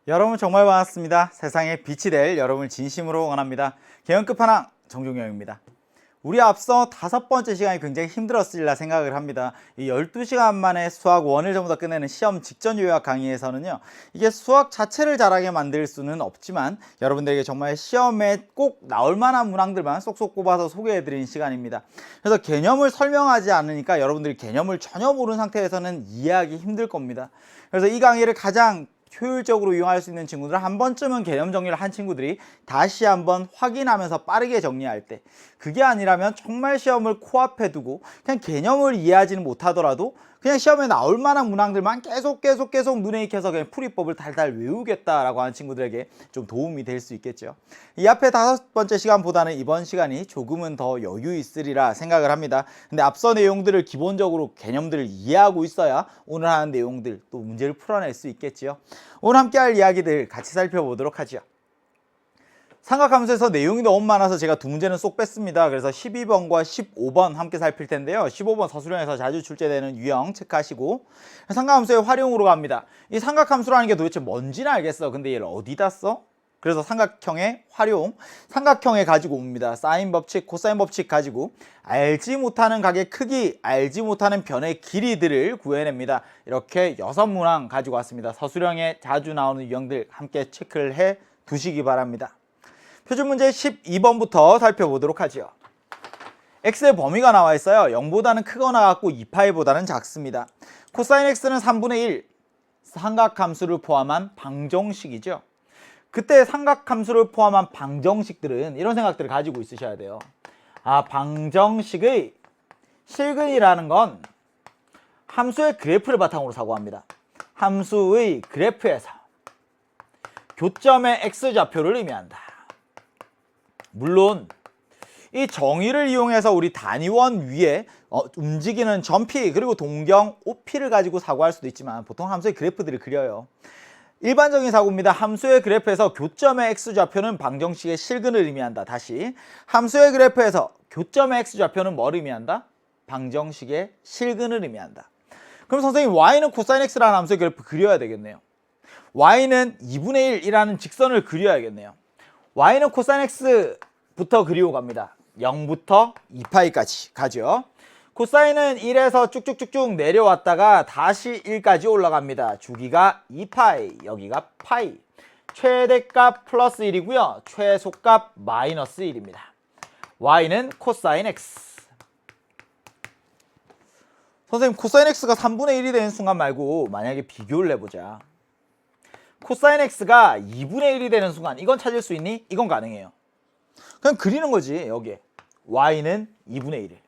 여러분 정말 반갑습니다. 세상에 빛이 될 여러분을 진심으로 응원합니다. 개연 끝판왕 정종영입니다. 우리 앞서 5번째 시간이 굉장히 힘들었으리라 생각을 합니다. 이 12시간 만에 수학 원을 전부 다 끝내는 시험 직전 요약 강의에서는요, 이게 수학 자체를 잘하게 만들 수는 없지만 여러분들에게 정말 시험에 꼭 나올 만한 문항들만 쏙쏙 뽑아서 소개해 드리는 시간입니다. 그래서 개념을 설명하지 않으니까 여러분들이 개념을 전혀 모르는 상태에서는 이해하기 힘들 겁니다. 그래서 이 강의를 가장 효율적으로 이용할 수 있는 친구들은 한 번쯤은 개념 정리를 한 친구들이 다시 한번 확인하면서 빠르게 정리할 때, 그게 아니라면 정말 시험을 코앞에 두고 그냥 개념을 이해하지는 못하더라도 그냥 시험에 나올 만한 문항들만 계속 눈에 익혀서 그냥 풀이법을 달달 외우겠다라고 하는 친구들에게 좀 도움이 될 수 있겠죠. 이 앞에 5번째 시간보다는 이번 시간이 조금은 더 여유 있으리라 생각을 합니다. 근데 앞서 내용들을 기본적으로 개념들을 이해하고 있어야 오늘 하는 내용들 또 문제를 풀어낼 수 있겠지요. 오늘 함께 할 이야기들 같이 살펴보도록 하죠. 삼각함수에서 내용이 너무 많아서 제가 두 문제는 쏙 뺐습니다. 그래서 12번과 15번 함께 살필 텐데요. 15번 서술형에서 자주 출제되는 유형 체크하시고, 삼각함수의 활용으로 갑니다. 이 삼각함수라는 게 도대체 뭔지는 알겠어. 근데 얘를 어디다 써? 그래서 삼각형의 활용, 삼각형에 가지고 옵니다. 사인 법칙, 코사인 법칙 가지고 알지 못하는 각의 크기, 알지 못하는 변의 길이들을 구해냅니다. 이렇게 6문항 가지고 왔습니다. 서술형에 자주 나오는 유형들 함께 체크를 해 두시기 바랍니다. 표준 문제 12번부터 살펴보도록 하죠. x의 범위가 나와 있어요. 0보다는 크거나 같고 2파이보다는 작습니다. 코사인 x는 3분의 1, 삼각함수를 포함한 방정식이죠. 그때 삼각함수를 포함한 방정식들은 이런 생각들을 가지고 있으셔야 돼요. 방정식의 실근이라는 건 함수의 그래프를 바탕으로 사고합니다. 함수의 그래프에서 교점의 x좌표를 의미한다. 물론 이 정의를 이용해서 우리 단위원 위에 움직이는 점피 그리고 동경 OP를 가지고 사고할 수도 있지만 보통 함수의 그래프들을 그려요. 일반적인 사고입니다. 함수의 그래프에서 교점의 x좌표는 방정식의 실근을 의미한다. 다시, 함수의 그래프에서 교점의 x좌표는 뭘 의미한다? 방정식의 실근을 의미한다. 그럼 선생님, y는 코사인 x라는 함수의 그래프 그려야 되겠네요. y는 2분의 1이라는 직선을 그려야겠네요. y는 코사인 x부터 그리고 갑니다. 0부터 2파이까지 가죠. 코사인은 1에서 쭉쭉쭉쭉 내려왔다가 다시 1까지 올라갑니다. 주기가 2파이, 여기가 파이. 최대값 플러스 1이고요. 최소값 마이너스 1입니다. y는 코사인 x. 선생님, 코사인 x가 3분의 1이 되는 순간 말고 만약에 비교를 해보자. 코사인 x가 2분의 1이 되는 순간, 이건 찾을 수 있니? 이건 가능해요. 그냥 그리는 거지. 여기에 y는 2분의 1.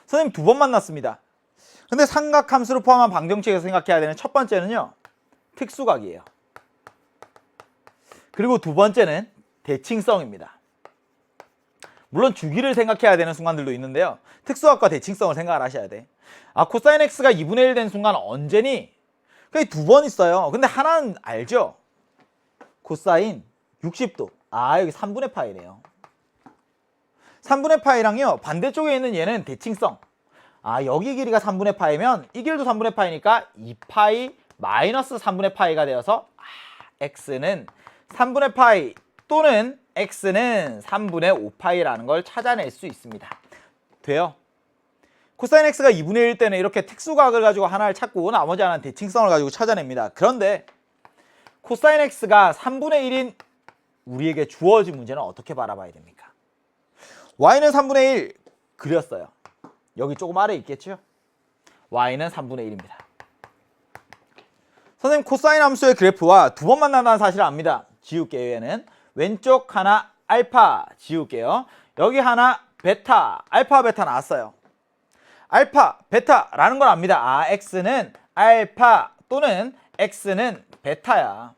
선생님, 2번 만났습니다. 근데 삼각함수를 포함한 방정식에서 생각해야 되는 첫 번째는요, 특수각이에요. 그리고 두 번째는 대칭성입니다. 물론 주기를 생각해야 되는 순간들도 있는데요, 특수각과 대칭성을 생각을 하셔야 돼. 코사인 x가 2분의 1 된 순간 언제니? 그게 2번 있어요. 근데 하나는 알죠? 코사인 60도. 여기 3분의 파이네요. 3분의 파이랑요, 반대쪽에 있는 얘는 대칭성. 여기 길이가 3분의 파이면 이 길도 3분의 파이니까 2파이 마이너스 3분의 파이가 되어서 x는 3분의 파이 또는 x는 3분의 5파이라는 걸 찾아낼 수 있습니다. 돼요? 코사인 x가 2분의 1 때는 이렇게 특수각을 가지고 하나를 찾고 나머지 하나는 대칭성을 가지고 찾아냅니다. 그런데 코사인 x가 3분의 1인 우리에게 주어진 문제는 어떻게 바라봐야 됩니까? y는 3분의 1 그렸어요. 여기 조금 아래 있겠죠? y는 3분의 1입니다. 선생님, 코사인 함수의 그래프와 2번 만난다는 사실을 압니다. 지울게요. 얘는 왼쪽 하나 알파 지울게요. 여기 하나 베타, 알파 베타 나왔어요. 알파 베타라는 걸 압니다. x는 알파 또는 x는 베타야.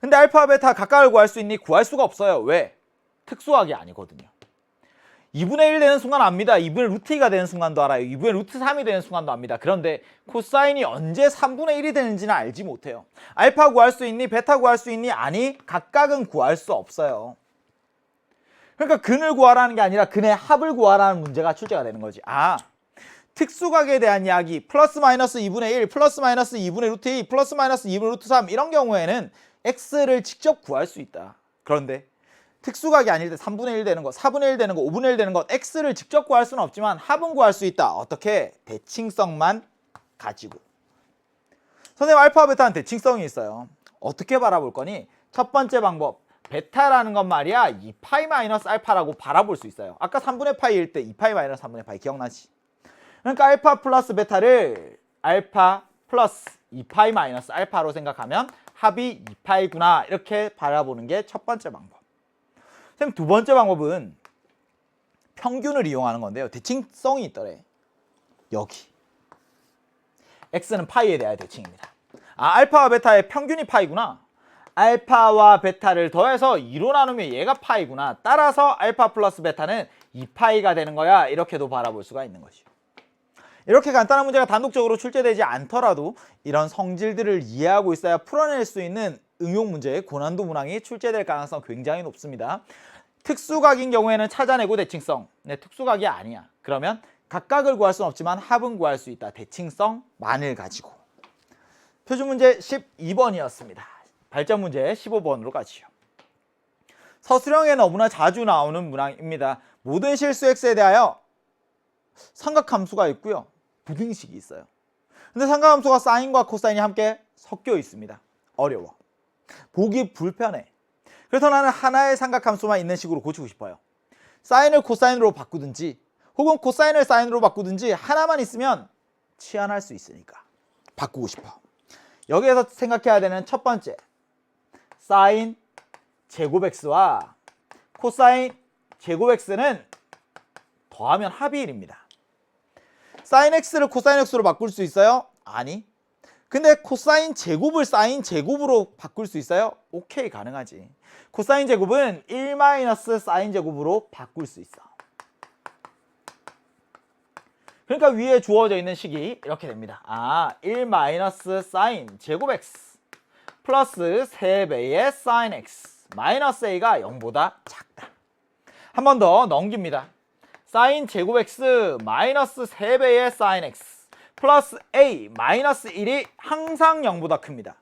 근데 알파 베타 각각을 구할 수 있니? 구할 수가 없어요. 왜? 특수각이 아니거든요. 2분의 1 되는 순간 압니다. 2분의 루트 2가 되는 순간도 알아요. 2분의 루트 3이 되는 순간도 압니다. 그런데 코사인이 언제 3분의 1이 되는지는 알지 못해요. 알파 구할 수 있니? 베타 구할 수 있니? 아니, 각각은 구할 수 없어요. 그러니까 근을 구하라는 게 아니라 근의 합을 구하라는 문제가 출제가 되는 거지. 특수각에 대한 이야기 플러스 마이너스 2분의 1 플러스 마이너스 2분의 루트 2 플러스 마이너스 2분의 루트 3 이런 경우에는 x를 직접 구할 수 있다. 그런데 특수각이 아닐 때 3분의 1 되는 거 4분의 1 되는 거 5분의 1 되는 것 x를 직접 구할 수는 없지만 합은 구할 수 있다. 어떻게? 대칭성만 가지고. 선생님 알파와 베타는 대칭성이 있어요. 어떻게 바라볼 거니? 첫 번째 방법 베타라는 건 말이야 2파이 마이너스 알파라고 바라볼 수 있어요. 아까 3분의 파이일 때 2파이 마이너스 3분의 파이 기억나지? 그러니까 알파 플러스 베타를 알파 플러스 2파이 마이너스 알파로 생각하면 합이 2파이구나 이렇게 바라보는 게 첫 번째 방법. 선생님 두 번째 방법은 평균을 이용하는 건데요. 대칭성이 있더래. 여기 x는 파이에 대하여 대칭입니다. 알파와 베타의 평균이 파이구나. 알파와 베타를 더해서 2로 나누면 얘가 파이구나. 따라서 알파 플러스 베타는 2파이가 되는 거야. 이렇게도 바라볼 수가 있는 것이죠. 이렇게 간단한 문제가 단독적으로 출제되지 않더라도 이런 성질들을 이해하고 있어야 풀어낼 수 있는 응용 문제의 고난도 문항이 출제될 가능성 굉장히 높습니다. 특수각인 경우에는 찾아내고 대칭성. 네, 특수각이 아니야. 그러면 각각을 구할 수는 없지만 합은 구할 수 있다. 대칭성만을 가지고. 표준문제 12번이었습니다. 발전 문제 15번으로 가지요. 서술형에 너무나 자주 나오는 문항입니다. 모든 실수 x에 대하여 삼각함수가 있고요. 부등식이 있어요. 근데 삼각함수가 사인과 코사인이 함께 섞여 있습니다. 어려워. 보기 불편해. 그래서 나는 하나의 삼각함수만 있는 식으로 고치고 싶어요. 사인을 코사인으로 바꾸든지 혹은 코사인을 사인으로 바꾸든지 하나만 있으면 치환할 수 있으니까 바꾸고 싶어. 여기에서 생각해야 되는 첫 번째 사인 제곱 x와 코사인 제곱 x는 더하면 합이 1입니다. 사인 x를 코사인 x로 바꿀 수 있어요? 아니. 근데 코사인 제곱을 사인 제곱으로 바꿀 수 있어요? 오케이, 가능하지. 코사인 제곱은 1 마이너스 사인 제곱으로 바꿀 수 있어. 그러니까 위에 주어져 있는 식이 이렇게 됩니다. 1 마이너스 사인 제곱 x 플러스 3배의 사인 x 마이너스 a가 0보다 작다. 한 번 더 넘깁니다. 사인 제곱 x 마이너스 3배의 사인 x 플러스 a 마이너스 1이 항상 0보다 큽니다.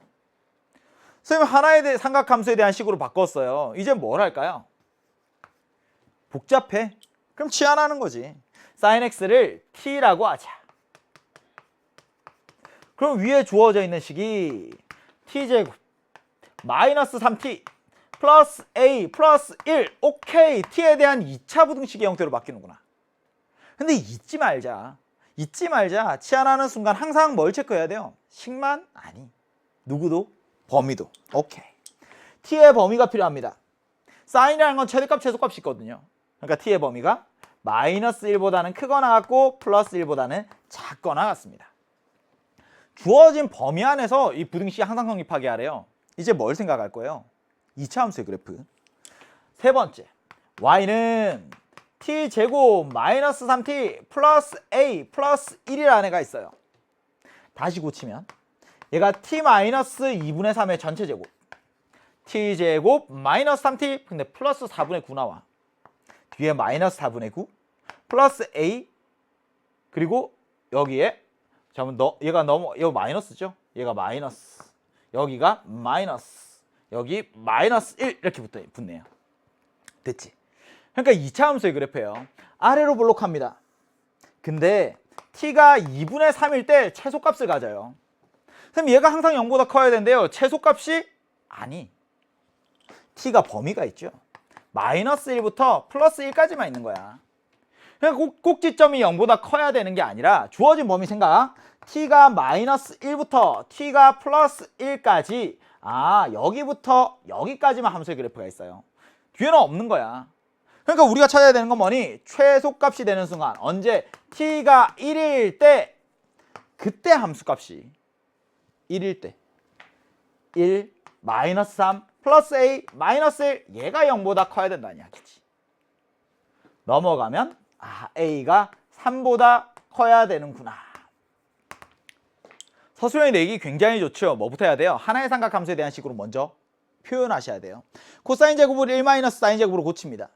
선생님 하나에 대해 삼각함수에 대한 식으로 바꿨어요. 이제 뭘 할까요? 복잡해. 그럼 치환하는 거지. 사인 x를 t라고 하자. 그럼 위에 주어져 있는 식이 t제곱 마이너스 3t 플러스 a 플러스 1 오케이. t에 대한 2차 부등식의 형태로 바뀌는구나. 근데 잊지 말자. 치환하는 순간 항상 뭘 체크해야 돼요? 식만? 아니. 누구도? 범위도. 오케이. t의 범위가 필요합니다. 사인이라는 건 최대값 최소값이 있거든요. 그러니까 t의 범위가 마이너스 1보다는 크거나 같고 플러스 1보다는 작거나 같습니다. 주어진 범위 안에서 이 부등식이 항상 성립하게 하래요. 이제 뭘 생각할 거예요? 2차 함수의 그래프. 세 번째, y는 t제곱 마이너스 3t 플러스 a 플러스 1이라는 애가 있어요. 다시 고치면 얘가 t 마이너스 2분의 3의 전체 제곱 t제곱 마이너스 3t 근데 플러스 4분의 9 나와. 뒤에 마이너스 4분의 9 플러스 a 그리고 여기에 얘가 여기 마이너스죠? 얘가 마이너스 여기가 마이너스 여기 마이너스 1 이렇게 붙네요. 됐지? 그러니까 2차 함수의 그래프예요. 아래로 볼록합니다. 근데 t가 2분의 3일 때 최소값을 가져요. 선생님 얘가 항상 0보다 커야 되는데요. 최소값이 아니. t가 범위가 있죠. 마이너스 1부터 플러스 1까지만 있는 거야. 그러니까 꼭지점이 0보다 커야 되는 게 아니라 주어진 범위 생각. t가 마이너스 1부터 t가 플러스 1까지 여기부터 여기까지만 함수의 그래프가 있어요. 뒤에는 없는 거야. 그러니까 우리가 찾아야 되는 건 뭐니? 최소값이 되는 순간 언제? t가 1일 때 그때 함수값이 1일 때 1, 마이너스 3, 플러스 a, 마이너스 1 얘가 0보다 커야 된다는 이야기지. 넘어가면 a가 3보다 커야 되는구나. 서술형의 내기 굉장히 좋죠. 뭐부터 해야 돼요? 하나의 삼각함수에 대한 식으로 먼저 표현하셔야 돼요. 코사인 제곱을 1 마이너스 사인 제곱으로 고칩니다.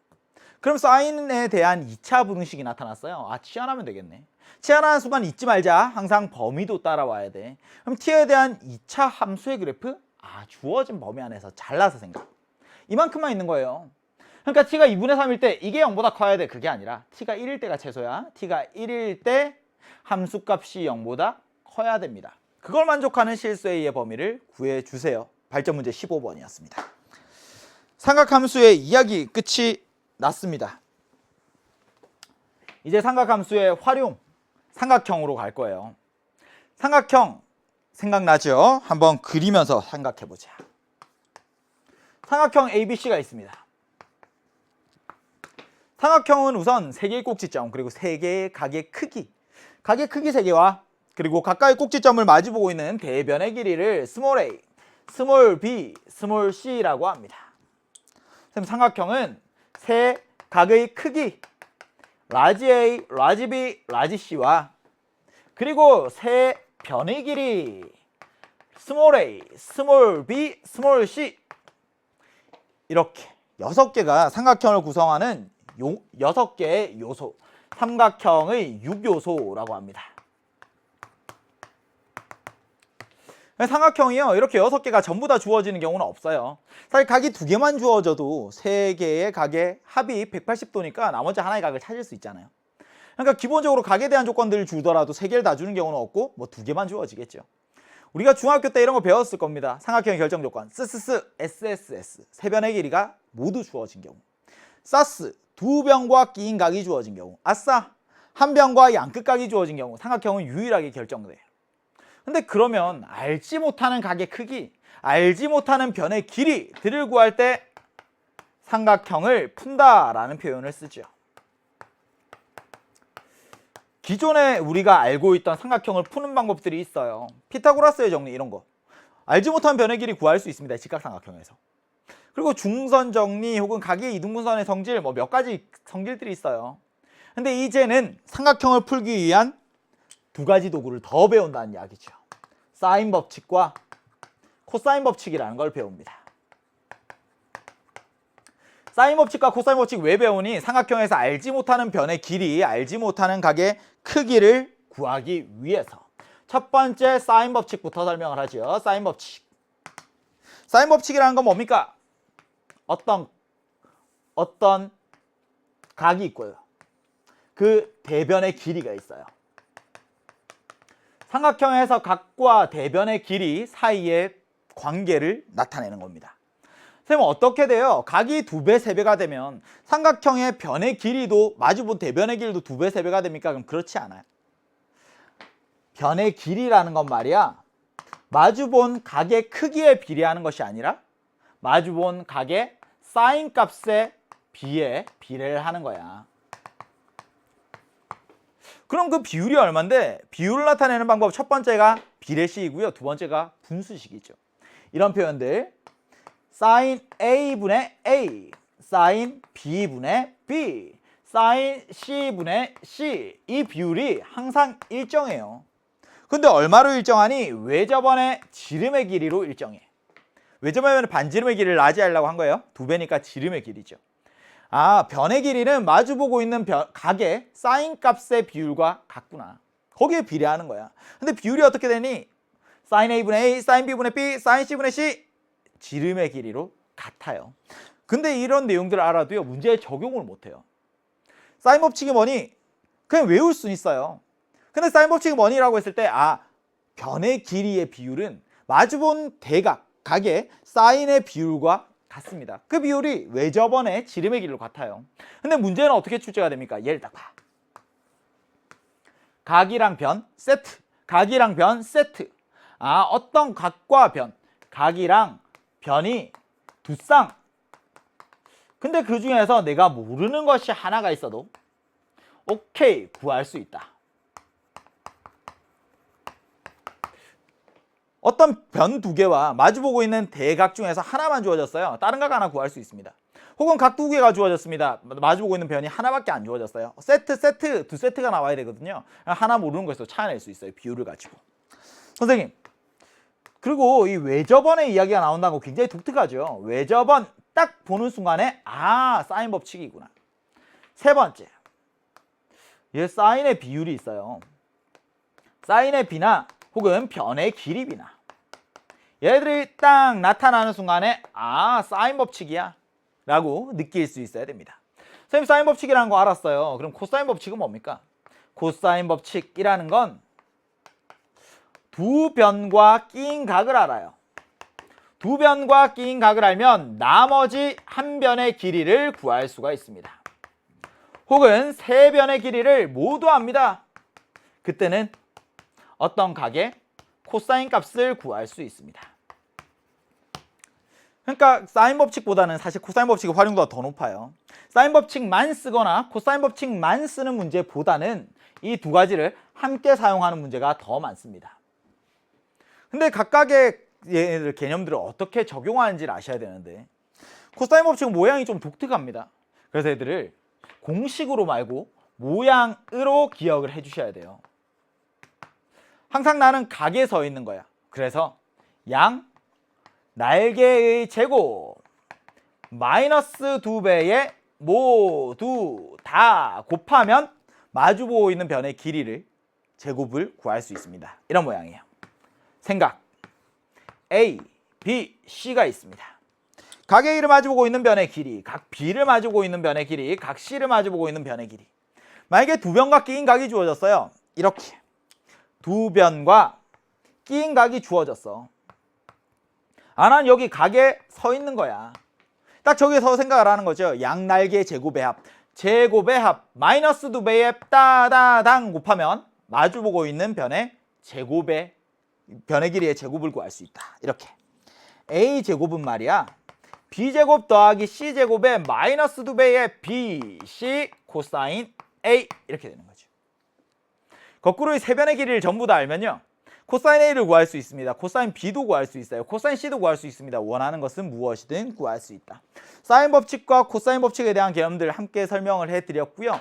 그럼 사인에 대한 2차 부등식이 나타났어요. 치환하면 되겠네. 치환하는 순간 잊지 말자. 항상 범위도 따라와야 돼. 그럼 t에 대한 2차 함수의 그래프? 주어진 범위 안에서 잘라서 생각. 이만큼만 있는 거예요. 그러니까 t가 2분의 3일 때 이게 0보다 커야 돼. 그게 아니라 t가 1일 때가 최소야. t가 1일 때 함수값이 0보다 커야 됩니다. 그걸 만족하는 실수 A의 범위를 구해주세요. 발전 문제 15번이었습니다. 삼각함수의 이야기 끝이 났습니다. 이제 삼각함수의 활용, 삼각형으로 갈 거예요. 삼각형 생각나죠? 한번 그리면서 생각해보자. 삼각형 ABC가 있습니다. 삼각형은 우선 3개의 꼭지점 그리고 3개의 각의 크기, 각의 크기 3개와 그리고 가까이 꼭지점을 마주보고 있는 대변의 길이를 스몰 a, 스몰 b, 스몰 c라고 합니다. 그럼 삼각형은 세 각의 크기 라지 a, 라지 b, 라지 c와 그리고 세 변의 길이 스몰 a, 스몰 b, 스몰 c 이렇게 6개가 삼각형을 구성하는 6개의 요소, 삼각형의 6요소라고 합니다. 삼각형이요, 이렇게 6개가 전부 다 주어지는 경우는 없어요. 사실 각이 2개만 주어져도 3개의 각의 합이 180도니까 나머지 하나의 각을 찾을 수 있잖아요. 그러니까 기본적으로 각에 대한 조건들을 주더라도 3개를 다 주는 경우는 없고 뭐 2개만 주어지겠죠. 우리가 중학교 때 이런 거 배웠을 겁니다. 삼각형의 결정 조건 스스스, SSS 세 변의 길이가 모두 주어진 경우, 사스 2변과 끼인 각이 주어진 경우, 아싸 한 변과 양끝각이 주어진 경우 삼각형은 유일하게 결정돼요. 근데 그러면 알지 못하는 각의 크기, 알지 못하는 변의 길이들을 구할 때 삼각형을 푼다라는 표현을 쓰죠. 기존에 우리가 알고 있던 삼각형을 푸는 방법들이 있어요. 피타고라스의 정리 이런 거. 알지 못한 변의 길이 구할 수 있습니다. 직각삼각형에서. 그리고 중선 정리 혹은 각의 이등분선의 성질 뭐 몇 가지 성질들이 있어요. 근데 이제는 삼각형을 풀기 위한 2가지 도구를 더 배운다는 이야기죠. 사인 법칙과 코사인 법칙이라는 걸 배웁니다. 사인 법칙과 코사인 법칙 왜 배우니? 삼각형에서 알지 못하는 변의 길이, 알지 못하는 각의 크기를 구하기 위해서. 첫 번째 사인 법칙부터 설명을 하죠. 사인 법칙. 사인 법칙이라는 건 뭡니까? 어떤 각이 있고요. 그 대변의 길이가 있어요. 삼각형에서 각과 대변의 길이 사이의 관계를 나타내는 겁니다. 선생님 어떻게 돼요? 각이 2배, 3배가 되면 삼각형의 변의 길이도 마주본 대변의 길이도 2배, 3배가 됩니까? 그럼 그렇지 않아요. 변의 길이라는 건 말이야, 마주본 각의 크기에 비례하는 것이 아니라 마주본 각의 사인 값에 비해 비례를 하는 거야. 그럼 그 비율이 얼마인데? 비율을 나타내는 방법 첫 번째가 비례식이고요. 두 번째가 분수식이죠. 이런 표현들 sin A분의 A, sin B분의 B, sin C분의 C 이 비율이 항상 일정해요. 근데 얼마로 일정하니? 외접원의 지름의 길이로 일정해. 외접원의 반지름의 길이를 라지하려고 한 거예요. 2배니까 지름의 길이죠. 변의 길이는 마주보고 있는 각의 사인 값의 비율과 같구나. 거기에 비례하는 거야. 근데 비율이 어떻게 되니? sin A분의 A, sin B분의 B, sin C분의 C 지름의 길이로 같아요. 근데 이런 내용들을 알아도요, 문제에 적용을 못해요. 사인 법칙이 뭐니? 그냥 외울 수는 있어요. 근데 사인 법칙이 뭐니라고 했을 때 변의 길이의 비율은 마주본 대각, 각의 사인의 비율과 같습니다. 그 비율이 외접원의 지름의 길이로 같아요. 근데 문제는 어떻게 출제가 됩니까? 예를 딱 봐. 각이랑 변 세트, 각이랑 변 세트. 어떤 각과 변, 각이랑 변이 두 쌍. 근데 그 중에서 내가 모르는 것이 하나가 있어도 오케이, 구할 수 있다. 어떤 변 2개와 마주보고 있는 대각 중에서 하나만 주어졌어요. 다른 각 하나 구할 수 있습니다. 혹은 각 2개가 주어졌습니다. 마주보고 있는 변이 하나밖에 안 주어졌어요. 세트, 2세트가 나와야 되거든요. 하나 모르는 것에서 찾아낼 수 있어요. 비율을 가지고. 선생님, 그리고 이 외접원의 이야기가 나온다는 거 굉장히 독특하죠. 외접원 딱 보는 순간에 사인 법칙이구나. 세 번째, 얘 사인의 비율이 있어요. 사인의 비나 혹은 변의 길이 비나. 얘들이 딱 나타나는 순간에 아, 사인 법칙이야 라고 느낄 수 있어야 됩니다. 선생님 사인 법칙이라는 거 알았어요. 그럼 코사인 법칙은 뭡니까? 코사인 법칙이라는 건 두 변과 끼인 각을 알아요. 두 변과 끼인 각을 알면 나머지 한 변의 길이를 구할 수가 있습니다. 혹은 세 변의 길이를 모두 압니다. 그때는 어떤 각의 코사인 값을 구할 수 있습니다. 그러니까 사인 법칙보다는 사실 코사인 법칙의 활용도가 더 높아요. 사인 법칙만 쓰거나 코사인 법칙만 쓰는 문제보다는 이 두 가지를 함께 사용하는 문제가 더 많습니다. 근데 각각의 얘네들 개념들을 어떻게 적용하는지를 아셔야 되는데 코사인 법칙은 모양이 좀 독특합니다. 그래서 얘들을 공식으로 말고 모양으로 기억을 해주셔야 돼요. 항상 나는 각에 서 있는 거야. 그래서 양 날개의 제곱 마이너스 2배에 모두 다 곱하면 마주보고 있는 변의 길이를 제곱을 구할 수 있습니다. 이런 모양이에요. 생각 A, B, C가 있습니다. 각 A를 마주보고 있는 변의 길이, 각 B를 마주보고 있는 변의 길이, 각 C를 마주보고 있는 변의 길이. 만약에 두 변과 끼인 각이 주어졌어요. 이렇게 두 변과 끼인 각이 주어졌어. 아, 난 여기 각에 서 있는 거야. 딱 저기서 생각을 하는 거죠. 양날개 제곱의 합. 제곱의 합 마이너스 2배에 따다당 곱하면 마주보고 있는 변의 제곱의 변의 길이의 제곱을 구할 수 있다. 이렇게 A제곱은 말이야 B제곱 더하기 C제곱의 마이너스 2배의 BC 코사인 A 이렇게 되는 거죠. 거꾸로 이 세 변의 길이를 전부 다 알면요 코사인 A를 구할 수 있습니다. 코사인 B도 구할 수 있어요. 코사인 C도 구할 수 있습니다. 원하는 것은 무엇이든 구할 수 있다. 사인 법칙과 코사인 법칙에 대한 개념들 함께 설명을 해드렸고요.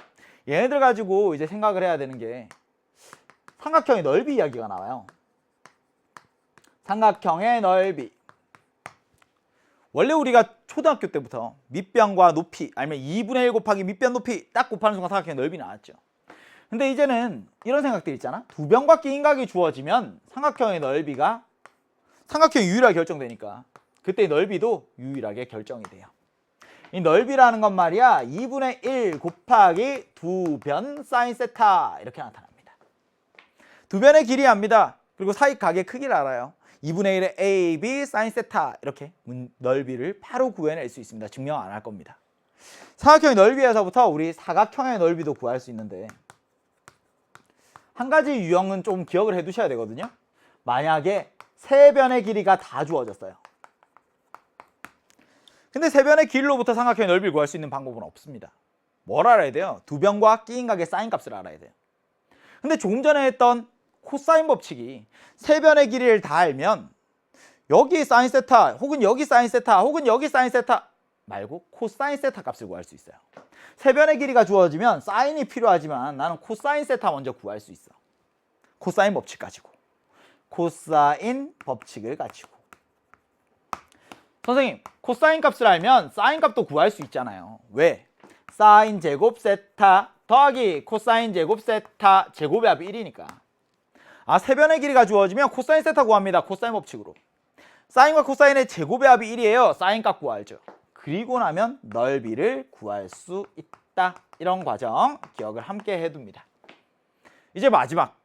얘네들 가지고 이제 생각을 해야 되는 게 삼각형의 넓이 이야기가 나와요. 삼각형의 넓이. 원래 우리가 초등학교 때부터 밑변과 높이 아니면 2분의 1 곱하기 밑변 높이 딱 곱하는 순간 삼각형의 넓이 나왔죠. 근데 이제는 이런 생각들 있잖아. 두 변과 끼인 각이 주어지면 삼각형의 넓이가 삼각형이 유일하게 결정되니까 그때 넓이도 유일하게 결정이 돼요. 이 넓이라는 건 말이야 2분의 1 곱하기 두 변 사인 세타 이렇게 나타납니다. 두 변의 길이 압니다. 그리고 사이 각의 크기를 알아요. 2분의 1의 A, B, 사인 세타 이렇게 넓이를 바로 구해낼 수 있습니다. 증명 안 할 겁니다. 삼각형의 넓이에서부터 우리 사각형의 넓이도 구할 수 있는데 한 가지 유형은 좀 기억을 해 두셔야 되거든요. 만약에 세 변의 길이가 다 주어졌어요. 근데 세 변의 길로부터 삼각형의 넓이를 구할 수 있는 방법은 없습니다. 뭘 알아야 돼요? 두 변과 끼인 각의 사인 값을 알아야 돼요. 근데 조금 전에 했던 코사인 법칙이 세 변의 길이를 다 알면 여기 사인 세타 혹은 여기 사인 세타 혹은 여기 사인 세타 말고 코사인 세타 값을 구할 수 있어요. 세 변의 길이가 주어지면 사인이 필요하지만 나는 코사인 세타 먼저 구할 수 있어. 코사인 법칙 가지고. 코사인 법칙을 가지고. 선생님, 코사인 값을 알면 사인 값도 구할 수 있잖아요. 왜? 사인 제곱 세타 더하기 코사인 제곱 세타 제곱의 합이 1이니까. 아, 세 변의 길이가 주어지면 코사인 세타 구합니다. 코사인 법칙으로. 사인과 코사인의 제곱의 합이 1이에요. 사인 값 구하죠. 그리고 나면 넓이를 구할 수 있다. 이런 과정 기억을 함께 해둡니다. 이제 마지막.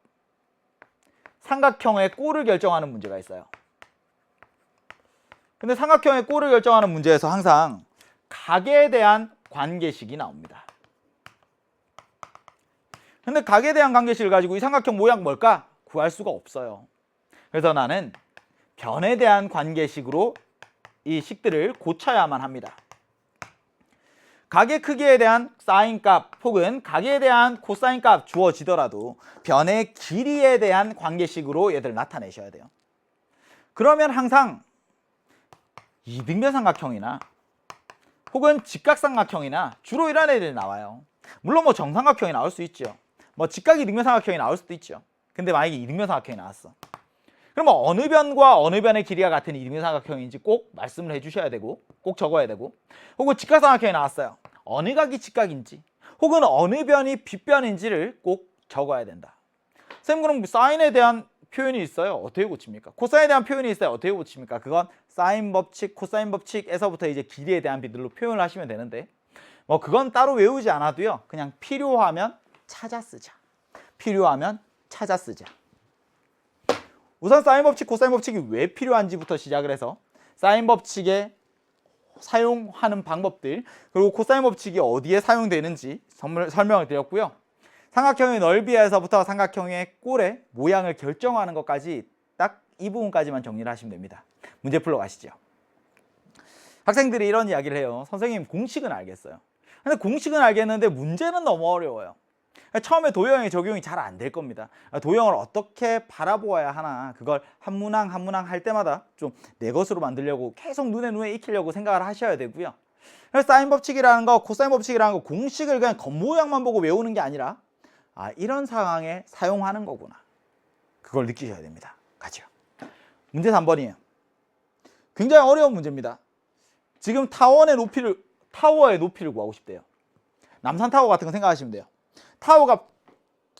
삼각형의 꼴을 결정하는 문제가 있어요. 근데 삼각형의 꼴을 결정하는 문제에서 항상 각에 대한 관계식이 나옵니다. 근데 각에 대한 관계식을 가지고 이 삼각형 모양 뭘까? 구할 수가 없어요. 그래서 나는 변에 대한 관계식으로 이 식들을 고쳐야만 합니다. 각의 크기에 대한 사인 값 혹은 각에 대한 코사인 값 주어지더라도 변의 길이에 대한 관계식으로 얘들 나타내셔야 돼요. 그러면 항상 이등변 삼각형이나 혹은 직각삼각형이나 주로 이런 애들이 나와요. 물론 뭐 정삼각형이 나올 수 있죠. 뭐 직각 이등변 삼각형이 나올 수도 있죠. 근데 만약에 이등변 삼각형이 나왔어. 그러면 어느 변과 어느 변의 길이가 같은 이등변 삼각형인지 꼭 말씀을 해주셔야 되고 꼭 적어야 되고 혹은 직각삼각형이 나왔어요. 어느 각이 직각인지 혹은 어느 변이 빗변인지를 꼭 적어야 된다. 선생님 그럼 사인에 대한 표현이 있어요. 어떻게 고칩니까? 코사인에 대한 표현이 있어요. 어떻게 고칩니까? 그건 사인 법칙, 코사인 법칙에서부터 이제 길이에 대한 비들로 표현을 하시면 되는데 뭐 그건 따로 외우지 않아도요. 그냥 필요하면 찾아 쓰자. 필요하면 찾아 쓰자. 우선 사인 법칙, 코사인 법칙이 왜 필요한지부터 시작을 해서 사인 법칙에 사용하는 방법들 그리고 코사인 법칙이 어디에 사용되는지 설명을 드렸고요. 삼각형의 넓이에서부터 삼각형의 꼴의 모양을 결정하는 것까지 딱 이 부분까지만 정리를 하시면 됩니다. 문제 풀러 가시죠. 학생들이 이런 이야기를 해요. 선생님 공식은 알겠어요. 근데 공식은 알겠는데 문제는 너무 어려워요. 처음에 도형의 적용이 잘 안 될 겁니다. 도형을 어떻게 바라보아야 하나 그걸 한 문항 한 문항 할 때마다 좀 내 것으로 만들려고 계속 눈에 익히려고 생각을 하셔야 되고요. 그래서 사인 법칙이라는 거, 코사인 법칙이라는 거 공식을 그냥 겉모양만 보고 외우는 게 아니라 이런 상황에 사용하는 거구나. 그걸 느끼셔야 됩니다. 가죠. 문제 3번이에요. 굉장히 어려운 문제입니다. 지금 타워의 높이를 구하고 싶대요. 남산타워 같은 거 생각하시면 돼요. 타워가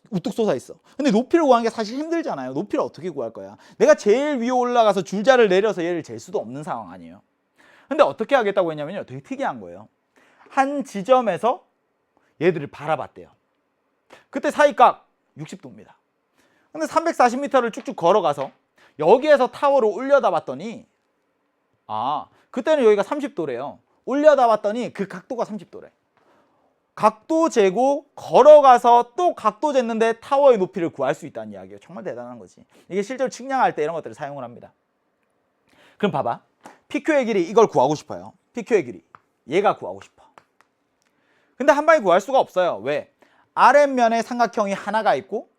우뚝 솟아 있어. 근데 높이를 구하는 게 사실 힘들잖아요. 높이를 어떻게 구할 거야? 내가 제일 위에 올라가서 줄자를 내려서 얘를 잴 수도 없는 상황 아니에요. 근데 어떻게 하겠다고 했냐면요. 되게 특이한 거예요. 한 지점에서 얘들을 바라봤대요. 그때 사이각 60도입니다. 근데 340m를 쭉쭉 걸어가서 여기에서 타워를 올려다 봤더니 그때는 여기가 30도래요. 올려다 봤더니 그 각도가 30도래. 각도 재고 걸어가서 또 각도 쟀는데 타워의 높이를 구할 수 있다는 이야기예요. 정말 대단한 거지. 이게 실제로 측량할 때 이런 것들을 사용을 합니다. 그럼 봐봐. PQ의 길이 이걸 구하고 싶어요. PQ의 길이. 얘가 구하고 싶어. 근데 한 방에 구할 수가 없어요. 왜? 아랫면에 삼각형이 하나가 있고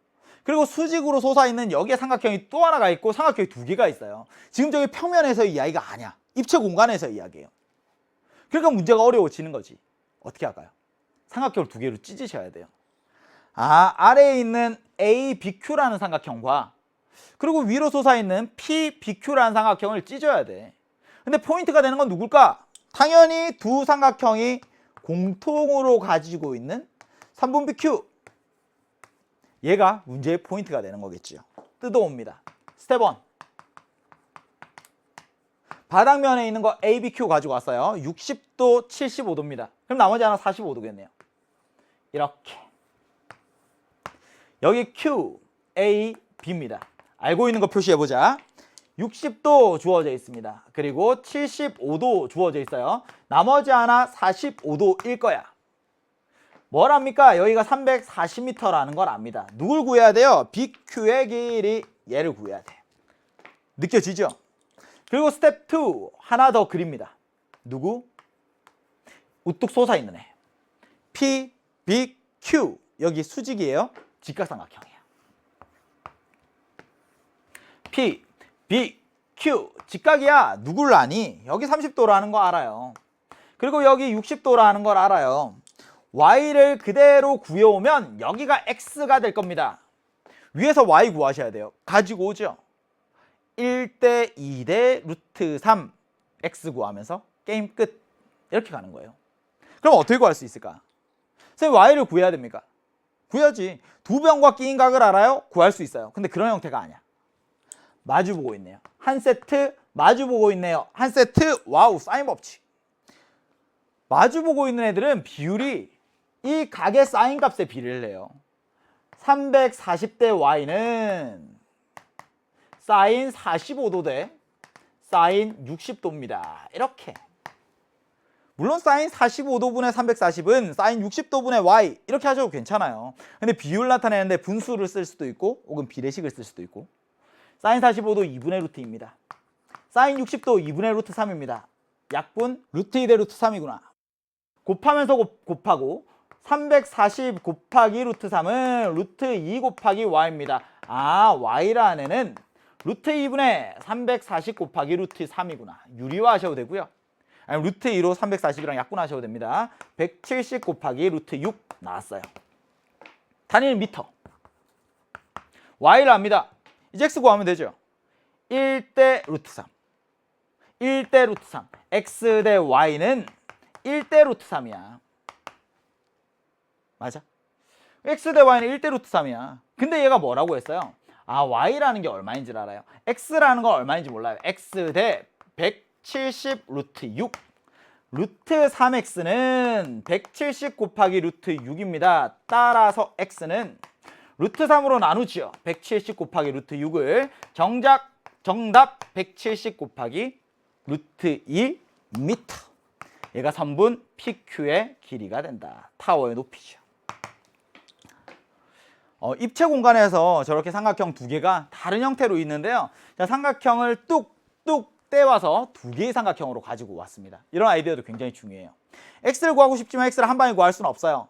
그리고 수직으로 솟아있는 여기에 삼각형이 또 하나가 있고 삼각형이 두 개가 있어요. 지금 저기 평면에서의 이야기가 아니야. 입체 공간에서의 이야기예요. 그러니까 문제가 어려워지는 거지. 어떻게 할까요? 삼각형을 두 개로 찢으셔야 돼요. 아래에 있는 ABQ라는 삼각형과 그리고 위로 솟아있는 PBQ라는 삼각형을 찢어야 돼. 근데 포인트가 되는 건 누굴까? 당연히 두 삼각형이 공통으로 가지고 있는 3분비 Q. 얘가 문제의 포인트가 되는 거겠죠. 뜯어옵니다. 스텝 1. 바닥면에 있는 거 ABQ 가지고 왔어요. 60도, 75도입니다. 그럼 나머지 하나 45도겠네요. 이렇게. 여기 Q, A, B입니다. 알고 있는 거 표시해보자. 60도 주어져 있습니다. 그리고 75도 주어져 있어요. 나머지 하나 45도일 거야. 뭐랍니까? 여기가 340m라는 걸 압니다. 누굴 구해야 돼요? BQ의 길이 얘를 구해야 돼. 느껴지죠? 그리고 스텝 2 하나 더 그립니다. 누구? 우뚝 솟아있는 애. P, B, Q 여기 수직이에요. 직각삼각형이에요. P, B, Q 직각이야. 누굴 아니? 여기 30도라는 거 알아요. 그리고 여기 60도라는 걸 알아요. Y를 그대로 구해오면 여기가 X가 될 겁니다. 위에서 Y 구하셔야 돼요. 가지고 오죠. 1대 2대 루트 3 X 구하면서 게임 끝. 이렇게 가는 거예요. 그럼 어떻게 구할 수 있을까? 선생님 Y를 구해야 됩니까? 구해야지. 두 변과 끼인 각을 알아요? 구할 수 있어요. 근데 그런 형태가 아니야. 마주보고 있네요. 한 세트 마주보고 있네요. 한 세트 와우 사인 법칙. 마주보고 있는 애들은 비율이 이 각의 사인 값에 비례를 해요. 340대 Y는 사인 45도 대 사인 60도입니다. 이렇게. 물론 사인 45도분의 340은 사인 60도분의 Y 이렇게 하셔도 괜찮아요. 근데 비율 나타내는데 분수를 쓸 수도 있고 혹은 비례식을 쓸 수도 있고. 사인 45도 2분의 루트입니다. 사인 60도 2분의 루트 3입니다. 약분 루트 2 대 루트 3이구나. 곱하면서 곱하고 340 곱하기 루트 3은 루트 2 곱하기 Y입니다. Y라는 애는 루트 2분의 340 곱하기 루트 3이구나. 유리화하셔도 되고요. 아니면 루트 2로 340이랑 약분하셔도 됩니다. 170 곱하기 루트 6 나왔어요. 단위는 미터. Y를 압니다. 이제 X 구하면 되죠. 1대 루트 3. 1대 루트 3. X 대 Y는 1대 루트 3이야. 맞아? x 대 y는 1대 루트 3이야. 근데 얘가 뭐라고 했어요? 아, y라는 게 얼마인 줄 알아요? x라는 건 얼마인지 몰라요. x 대 170 루트 6. 루트 3x는 170 곱하기 루트 6입니다. 따라서 x는 루트 3으로 나누지요. 170 곱하기 루트 6을 정답 170 곱하기 루트 1m. 얘가 선분 PQ의 길이가 된다. 타워의 높이죠. 입체 공간에서 저렇게 삼각형 두 개가 다른 형태로 있는데요. 자, 삼각형을 뚝뚝 떼와서 두 개의 삼각형으로 가지고 왔습니다. 이런 아이디어도 굉장히 중요해요. x를 구하고 싶지만 x를 한 방에 구할 수는 없어요.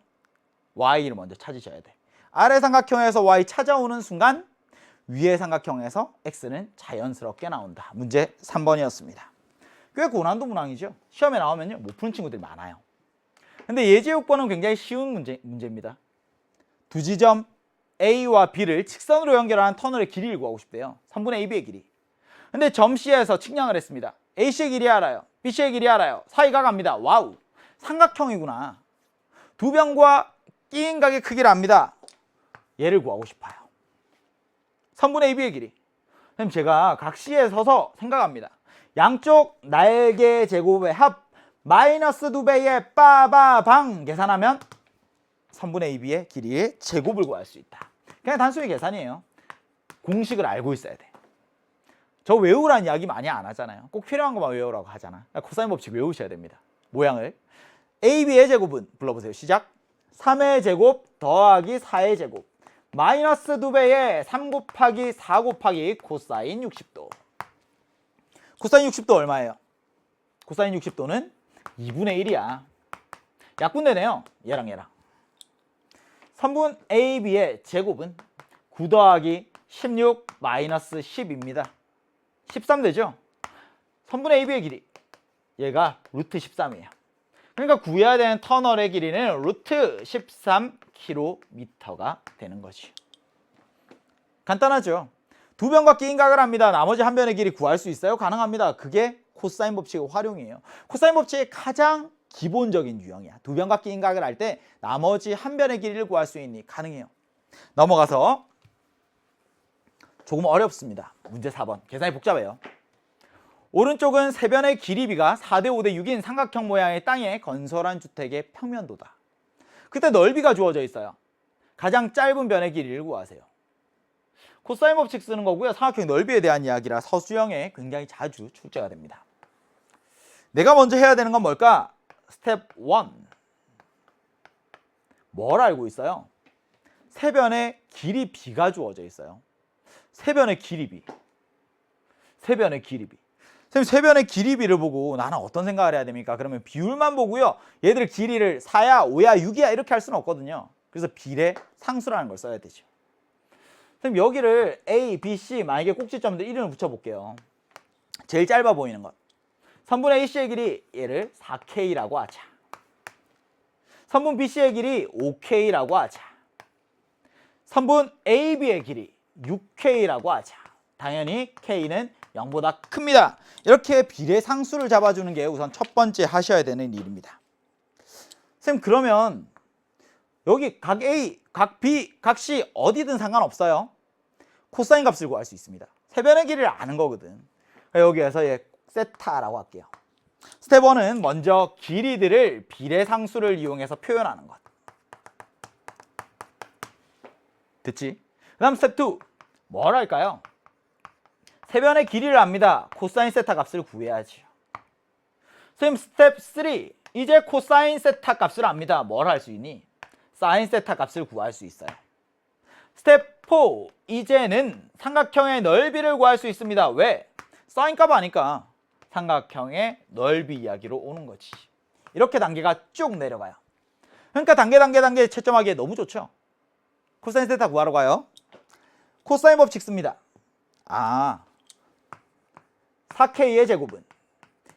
y를 먼저 찾으셔야 돼. 아래 삼각형에서 y 찾아오는 순간 위의 삼각형에서 x는 자연스럽게 나온다. 문제 3번이었습니다. 꽤 고난도 문항이죠. 시험에 나오면요 못 푸는 친구들이 많아요. 근데 예제요건은 굉장히 쉬운 문제입니다. 두 지점 A와 B를 직선으로 연결하는 터널의 길이를 구하고 싶대요. 3분의 AB의 길이. 근데 점 C에서 측량을 했습니다. A씨의 길이 알아요. B씨의 길이 알아요. 사이가 갑니다. 와우. 삼각형이구나. 두 변과 끼인 각의 크기를 압니다. 얘를 구하고 싶어요. 3분의 AB의 길이. 그럼 제가 각 C에 서서 생각합니다. 양쪽 날개 제곱의 합 마이너스 2배의 빠바방 계산하면 3분의 AB의 길이의 제곱을 구할 수 있다. 그냥 단순히 계산이에요. 공식을 알고 있어야 돼. 저 외우라는 이야기 많이 안 하잖아요. 꼭 필요한 것만 외우라고 하잖아. 코사인 법칙 외우셔야 됩니다. 모양을. AB의 제곱은 불러보세요. 시작. 3의 제곱 더하기 4의 제곱 마이너스 2배의 3 곱하기 4 곱하기 코사인 60도. 코사인 60도 얼마예요? 코사인 60도는 2분의 1이야. 약분되네요. 얘랑 얘랑. 선분 AB의 제곱은 9 더하기 16 마이너스 10입니다. 13 되죠? 선분의 AB의 길이. 얘가 루트 13이에요. 그러니까 구해야 되는 터널의 길이는 루트 13km가 되는 거지. 간단하죠? 두 변과 끼인 각을 합니다. 나머지 한 변의 길이 구할 수 있어요? 가능합니다. 그게 코사인 법칙의 활용이에요. 코사인 법칙의 가장 기본적인 유형이야. 두 변과 끼인 각을 할 때 나머지 한 변의 길이를 구할 수 있니? 가능해요. 넘어가서 조금 어렵습니다. 문제 4번. 계산이 복잡해요. 오른쪽은 세 변의 길이비가 4대 5대 6인 삼각형 모양의 땅에 건설한 주택의 평면도다. 그때 넓이가 주어져 있어요. 가장 짧은 변의 길이를 구하세요. 코사인 법칙 쓰는 거고요. 삼각형 넓이에 대한 이야기라 서술형에 굉장히 자주 출제가 됩니다. 내가 먼저 해야 되는 건 뭘까? 스텝 1. 뭘 알고 있어요? 세 변의 길이 비가 주어져 있어요. 세 변의 길이비. 세 변의 길이비. 선생님, 세 변의 길이비를 보고 나는 어떤 생각을 해야 됩니까? 그러면 비율만 보고요. 얘들 길이를 4야, 5야, 6이야 이렇게 할 수는 없거든요. 그래서 비례 상수라는 걸 써야 되죠. 선생님, 여기를 A, B, C 만약에 꼭지점들 이름을 붙여볼게요. 제일 짧아 보이는 것. 선분 AC의 길이 얘를 4K라고 하자. 선분 BC의 길이 5K라고 하자. 선분 AB의 길이 6K라고 하자. 당연히 K는 0보다 큽니다. 이렇게 비례상수를 잡아주는 게 우선 첫 번째 하셔야 되는 일입니다. 선생님, 그러면 여기 각 A, 각 B, 각 C 어디든 상관없어요. 코사인 값을 구할 수 있습니다. 세 변의 길이를 아는 거거든. 여기에서 얘 세타라고 할게요. 스텝 1은 먼저 길이들을 비례상수를 이용해서 표현하는 것. 됐지? 그 다음 스텝 2. 뭘 할까요? 세 변의 길이를 압니다. 코사인 세타 값을 구해야죠. 선생님, 스텝 3. 이제 코사인 세타 값을 압니다. 뭘 할 수 있니? 사인 세타 값을 구할 수 있어요. 스텝 4. 이제는 삼각형의 넓이를 구할 수 있습니다. 왜? 사인 값 아니까 삼각형의 넓이 이야기로 오는 거지. 이렇게 단계가 쭉 내려가요. 그러니까 단계 채점하기에 너무 좋죠. 코사인 세타 구하러 가요. 코사인 법칙 씁니다. 4K의 제곱은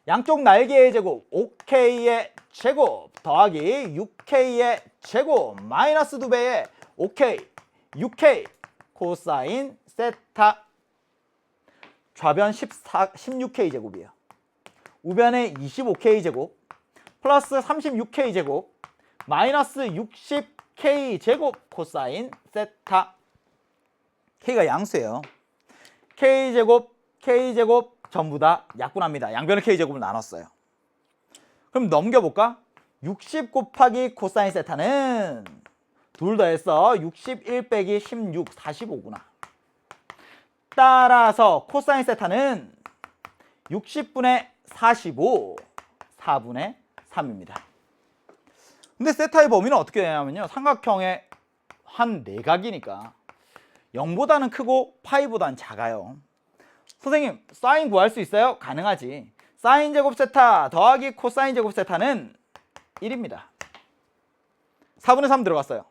양쪽 날개의 제곱 5K의 제곱 더하기 6K의 제곱 마이너스 2배의 5K 6K 코사인 세타. 좌변 16K 제곱이에요. 우변에 25K 제곱 플러스 36K 제곱 마이너스 K제곱 코사인 세타. K가 양수예요. K제곱 전부 다 약분합니다. 양변의 K제곱을 나눴어요. 그럼 넘겨볼까? 60 곱하기 코사인 세타는 둘 더해서 61 빼기 16, 45구나. 따라서 코사인 세타는 60분의 45, 4분의 3입니다. 근데 세타의 범위는 어떻게 되냐면요. 삼각형의 한 내각이니까 0보다는 크고 파이보다는 작아요. 선생님, 사인 구할 수 있어요? 가능하지. 사인 제곱 세타 더하기 코사인 제곱 세타는 1입니다. 4분의 3 들어갔어요.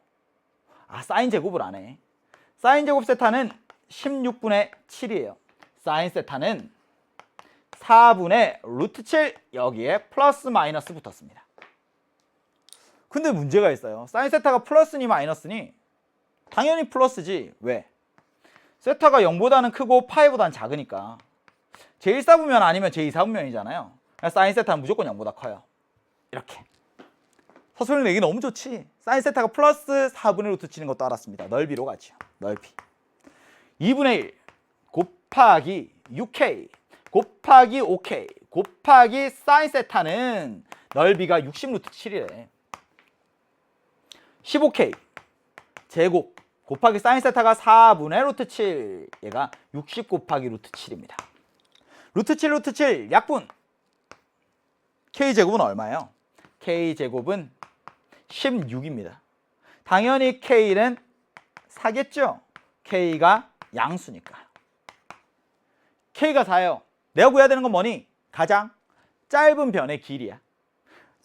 아, 사인 제곱을 안 해. 사인 제곱 세타는 16분의 7이에요. 사인 세타는 4분의 루트 7, 여기에 플러스 마이너스 붙었습니다. 근데 문제가 있어요. 사인 세타가 플러스니 마이너스니 당연히 플러스지. 왜? 세타가 0보다는 크고 파이보다는 작으니까 제1사분면 아니면 제2사분면이잖아요. 사인 세타는 무조건 0보다 커요. 이렇게. 서술형 내기 너무 좋지. 사인 세타가 플러스 4분의 루트 치는 것도 알았습니다. 넓이로 가죠. 넓이. 2분의 1 곱하기 6K 곱하기 5K 곱하기 사인 세타는 넓이가 60 루트 7이래. 15K 제곱 곱하기 사인 세타가 4분의 루트 7, 얘가 60 곱하기 루트 7입니다. 루트 7 루트 7 약분. K제곱은 얼마예요? K제곱은 16입니다. 당연히 K는 4겠죠? K가 양수니까. K가 4예요. 내가 구해야 되는 건 뭐니? 가장 짧은 변의 길이야.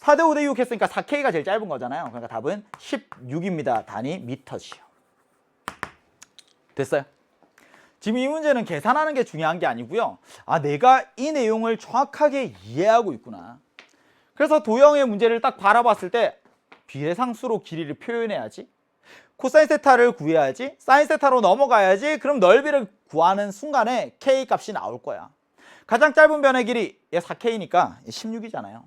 4대 5대 6 했으니까 4K가 제일 짧은 거잖아요. 그러니까 답은 16입니다. 단위 미터지요. 됐어요? 지금 이 문제는 계산하는 게 중요한 게 아니고요. 아, 내가 이 내용을 정확하게 이해하고 있구나. 그래서 도형의 문제를 딱 바라봤을 때 비례상수로 길이를 표현해야지. 코사인 세타를 구해야지. 사인 세타로 넘어가야지. 그럼 넓이를 구하는 순간에 K 값이 나올 거야. 가장 짧은 변의 길이 얘 4K니까 16이잖아요.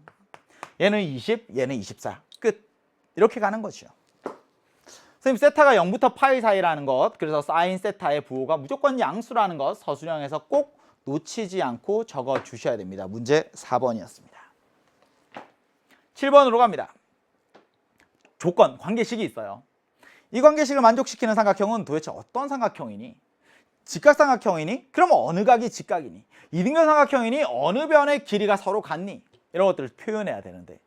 얘는 20, 얘는 24. 끝. 이렇게 가는 거죠. 선생님, 세타가 0부터 파이 사이라는 것, 그래서 사인 세타의 부호가 무조건 양수라는 것 서술형에서 꼭 놓치지 않고 적어 주셔야 됩니다. 문제 4번이었습니다. 7번으로 갑니다. 조건, 관계식이 있어요. 이 관계식을 만족시키는 삼각형은 도대체 어떤 삼각형이니? 직각삼각형이니? 그럼 어느 각이 직각이니? 이등변 삼각형이니? 어느 변의 길이가 서로 같니? 이런 것들을 표현해야 되는데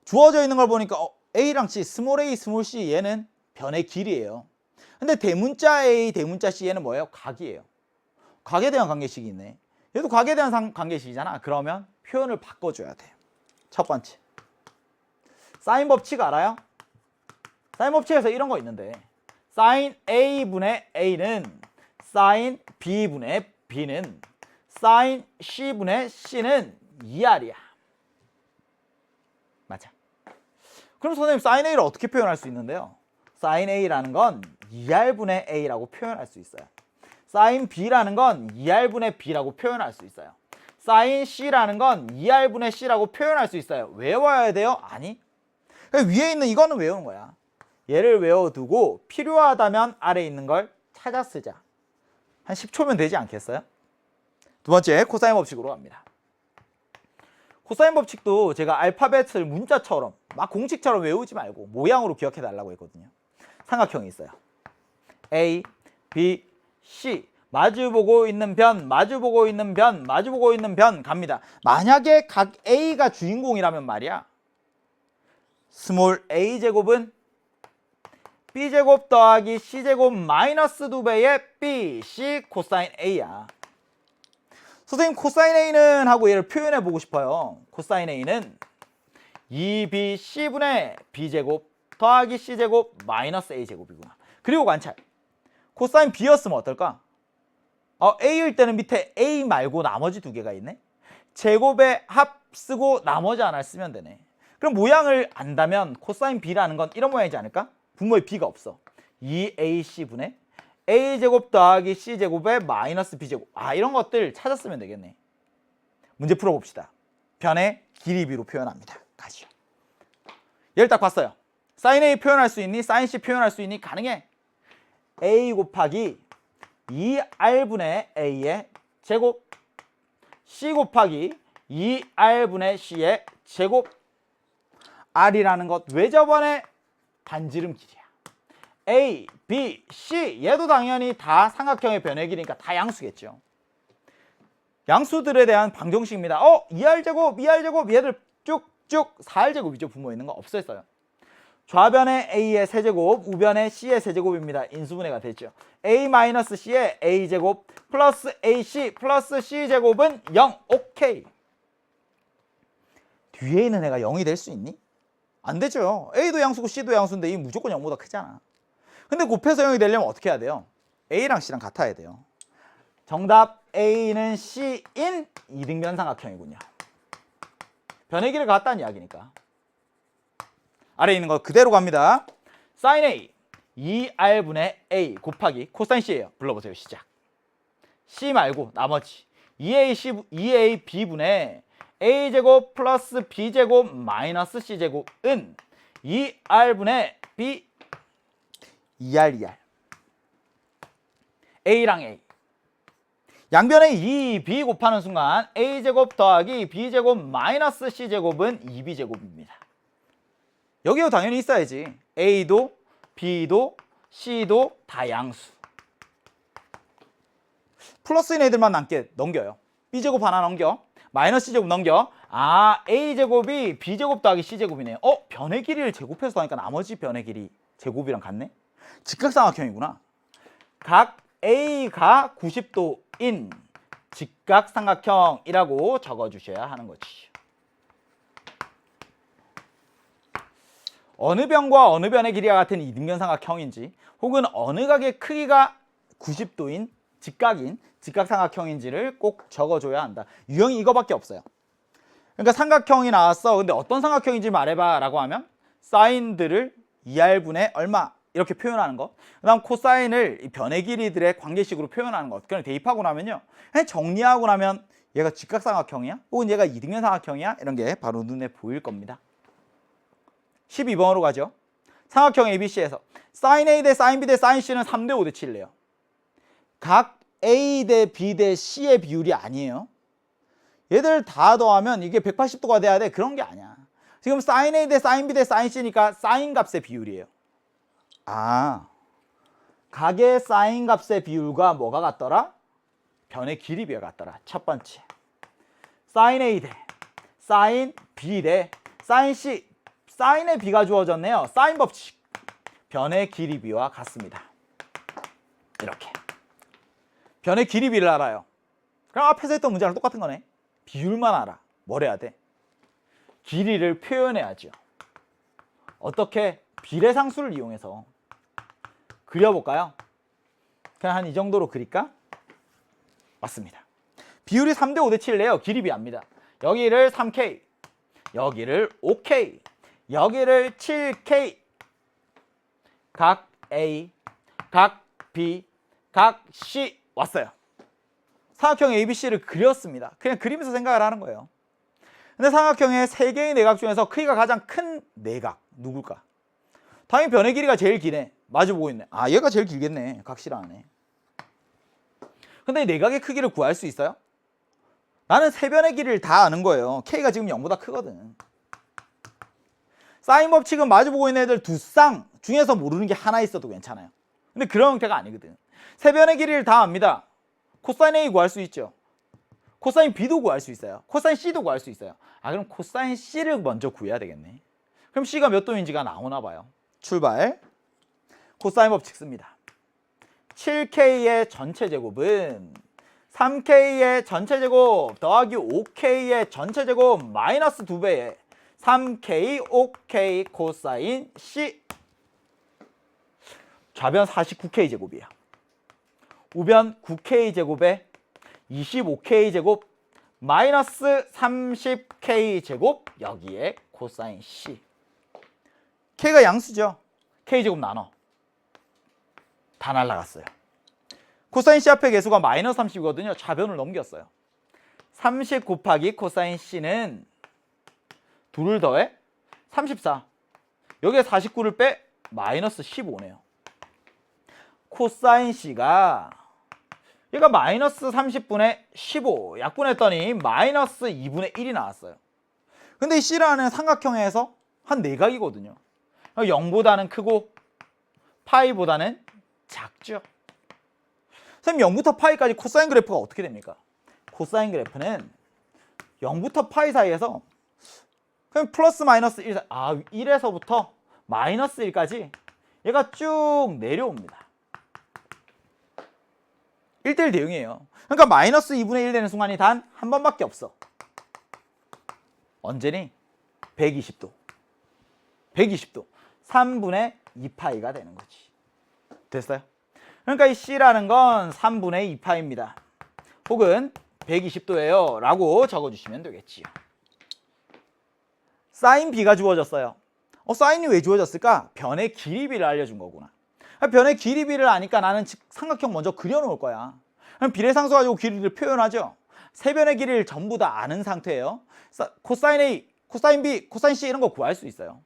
주어져 있는 걸 보니까 A랑 C, 스몰 a, 스몰 c 얘는 변의 길이에요. 근데 대문자 A, 대문자 C 얘는 뭐예요? 각이에요. 각에 대한 관계식이 있네. 얘도 각에 대한 관계식이잖아. 그러면 표현을 바꿔줘야 돼. 첫 번째, 사인 법칙 알아요? 사인 법칙에서 이런 거 있는데 사인 A분의 A는 사인 B분의 B는 사인 C분의 C는 2R이야. 맞아. 그럼 선생님, 사인 A를 어떻게 표현할 수 있는데요? 사인 A라는 건 2R분의 A라고 표현할 수 있어요. 사인 B라는 건 2R분의 B라고 표현할 수 있어요. 사인 C라는 건 2R분의 C라고 표현할 수 있어요. 외워야 돼요? 아니. 위에 있는 이거는 외우는 거야. 얘를 외워두고 필요하다면 아래에 있는 걸 찾아 쓰자. 한 10초면 되지 않겠어요? 두 번째, 코사인 법칙으로 갑니다. 코사인 법칙도 제가 알파벳을 문자처럼 막 공식처럼 외우지 말고 모양으로 기억해 달라고 했거든요. 삼각형이 있어요. A, B, C 마주보고 있는 변, 마주보고 있는 변, 마주보고 있는 변 갑니다. 만약에 각 A가 주인공이라면 말이야, 스몰 A제곱은 B제곱 더하기 C제곱 마이너스 2배의 B, C 코사인 A야. 선생님, 코사인 A는 하고 얘를 표현해 보고 싶어요. 코사인 A는 2BC분의 B제곱 더하기 C제곱 마이너스 A제곱이구나. 그리고 관찰. 코사인 B였으면 어떨까? A일 때는 밑에 A 말고 나머지 두 개가 있네. 제곱의 합 쓰고 나머지 하나를 쓰면 되네. 그럼 모양을 안다면 코사인 B라는 건 이런 모양이지 않을까? 분모에 B가 없어. 2AC분의 A제곱 더하기 C제곱의 마이너스 B제곱. 이런 것들 찾았으면 되겠네. 문제 풀어봅시다. 변의 길이 B로 표현합니다. 가시죠. 얘를 딱 봤어요. 사인 A 표현할 수 있니? 사인 C 표현할 수 있니? 가능해. A 곱하기 2R분의 A의 제곱, C 곱하기 2R분의 C의 제곱. R이라는 것 왜 저번에 반지름 길이야. A, B, C 얘도 당연히 다 삼각형의 변의 길이니까 다 양수겠죠. 양수들에 대한 방정식입니다. 2R제곱, 2R제곱 얘들 쭉쭉 4R제곱이죠. 분모 있는 거 없앴어요. 좌변에 A의 세제곱, 우변에 C의 세제곱입니다. 인수분해가 됐죠. A-C의 A제곱 플러스 AC 플러스 C제곱은 0. 오케이. 뒤에 있는 애가 0이 될 수 있니? 안 되죠. A도 양수고 C도 양수인데 이 무조건 0보다 크잖아. 근데 곱해서 0이 되려면 어떻게 해야 돼요? A랑 C랑 같아야 돼요. 정답 A는 C인 이등변 삼각형이군요. 변의 길이가 같다는 이야기니까. 아래에 있는 거 그대로 갑니다. sin A 2R분의 A 곱하기 코사인 C예요. 불러보세요. 시작. C 말고 나머지 2AB분의 A제곱 플러스 B제곱 마이너스 C제곱은 2R분의 B 2R 2R A랑 A 양변에 2B 곱하는 순간 A제곱 더하기 B제곱 마이너스 C제곱은 2B제곱입니다. 여기도 당연히 있어야지. A도 B도 C도 다 양수. 플러스인 애들만 남게 넘겨요. B제곱 하나 넘겨. 마이너스 C제곱 넘겨. A제곱이 B제곱 더하기 C제곱이네요. 변의 길이를 제곱해서 하니까 나머지 변의 길이 제곱이랑 같네. 직각삼각형이구나. 각 A가 90도인 직각삼각형이라고 적어주셔야 하는 거지. 어느 변과 어느 변의 길이가 같은 이등변 삼각형인지 혹은 어느 각의 크기가 90도인 직각인 직각삼각형인지를 꼭 적어줘야 한다. 유형이 이거밖에 없어요. 그러니까 삼각형이 나왔어. 근데 어떤 삼각형인지 말해봐 라고 하면 사인들을 2R분의 얼마 이렇게 표현하는 것. 그 다음 코사인을 이 변의 길이들의 관계식으로 표현하는 것. 그냥 대입하고 나면요. 그냥 정리하고 나면 얘가 직각삼각형이야? 혹은 얘가 이등변 삼각형이야? 이런 게 바로 눈에 보일 겁니다. 12번으로 가죠. 삼각형 ABC에서 sin A 대 sin B 대 sin C는 3대 5대 7이래요. 각 A 대 B 대 C의 비율이 아니에요. 얘들 다 더하면 이게 180도가 돼야 돼. 그런 게 아니야. 지금 sin A 대 sin B 대 sin C니까 sin 값의 비율이에요. 각의 sin 값의 비율과 뭐가 같더라? 변의 길이 비가 같더라. 첫 번째 sin A 대 sin B 대 sin C. sin의 비가 주어졌네요. sin 법칙. 변의 길이 비와 같습니다. 이렇게. 변의 길이 비를 알아요. 그럼 앞에서 했던 문제랑 똑같은 거네. 비율만 알아. 뭘 해야 돼? 길이를 표현해야죠. 어떻게? 비례상수를 이용해서 그려볼까요? 그냥 한 이 정도로 그릴까? 맞습니다. 비율이 3대 5대 7이래요. 길이 비합니다. 여기를 3K, 여기를 5K, 여기를 7K. 각 A, 각 B, 각 C 왔어요. 삼각형 ABC를 그렸습니다. 그냥 그리면서 생각을 하는 거예요. 근데 삼각형의 3개의 내각 중에서 크기가 가장 큰 내각 누굴까? 당연히 변의 길이가 제일 기네. 마주보고 있네. 얘가 제일 길겠네. 각실하네. 근데 이 내각의 크기를 구할 수 있어요? 나는 세 변의 길이를 다 아는 거예요. K가 지금 0보다 크거든. 사인 법칙은 마주보고 있는 애들 두 쌍 중에서 모르는 게 하나 있어도 괜찮아요. 근데 그런 형태가 아니거든. 세 변의 길이를 다 압니다. 코사인 A 구할 수 있죠. 코사인 B도 구할 수 있어요. 코사인 C도 구할 수 있어요. 그럼 코사인 C를 먼저 구해야 되겠네. 그럼 C가 몇 도인지가 나오나 봐요. 출발. 코사인 법칙 씁니다. 7K의 전체 제곱은 3K의 전체 제곱 더하기 5K의 전체 제곱 마이너스 2배의 3K, 5K 코사인 C. 좌변 49K 제곱이야. 우변 9K 제곱에 25K 제곱 마이너스 30K 제곱 여기에 코사인 C. K가 양수죠. K 제곱 나눠. 다 날라갔어요. 코사인 C 앞에 개수가 마이너스 30이거든요. 좌변을 넘겼어요. 30 곱하기 코사인 C는 2를 더해 34. 여기에 49를 빼 마이너스 15네요. 코사인 C가 얘가 마이너스 30분의 15 약분했더니 마이너스 2분의 1이 나왔어요. 근데 이 C라는 삼각형에서 한 내각이거든요. 0보다는 크고 파이보다는 작죠. 선생님 0부터 파이까지 코사인 그래프가 어떻게 됩니까? 코사인 그래프는 0부터 파이 사이에서 그럼 플러스 마이너스 1, 1에서부터 마이너스 1까지 얘가 쭉 내려옵니다. 1대1 대응이에요. 그러니까 마이너스 2분의 1 되는 순간이 단 한 번밖에 없어. 언제니? 120도. 120도. 3분의 2파이가 되는 거지. 됐어요? 그러니까 이 C라는 건 3분의 2파이입니다. 혹은 120도예요 라고 적어주시면 되겠지요. 사인 B가 주어졌어요. 사인이 왜 주어졌을까? 변의 길이비를 알려준 거구나. 변의 길이비를 아니까 나는 삼각형 먼저 그려놓을 거야. 그럼 비례상수 가지고 길이를 표현하죠. 세 변의 길이를 전부 다 아는 상태예요. 코사인 A, 코사인 B, 코사인 C 이런 거 구할 수 있어요.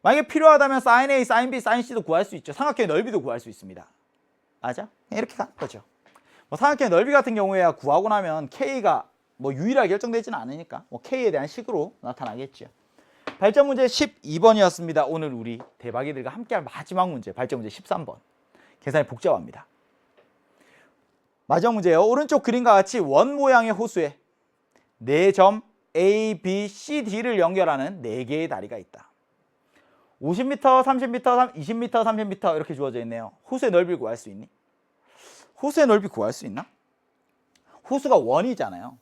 만약에 필요하다면 사인 A, 사인 B, 사인 C도 구할 수 있죠. 삼각형의 넓이도 구할 수 있습니다. 맞아? 이렇게 가는 거죠. 삼각형의 넓이 같은 경우에야 구하고 나면 K가 유일하게 결정되지는 않으니까 K에 대한 식으로 나타나겠죠. 발전 문제 12번이었습니다. 오늘 우리 대박이들과 함께할 마지막 문제, 발전 문제 13번. 계산이 복잡합니다. 마지막 문제예요. 오른쪽 그림과 같이 원 모양의 호수에 4점 A, B, C, D를 연결하는 4개의 다리가 있다. 50m, 30m, 20m, 30m 이렇게 주어져 있네요. 호수의 넓이를 구할 수 있니? 호수의 넓이 구할 수 있나? 호수가 원이잖아요.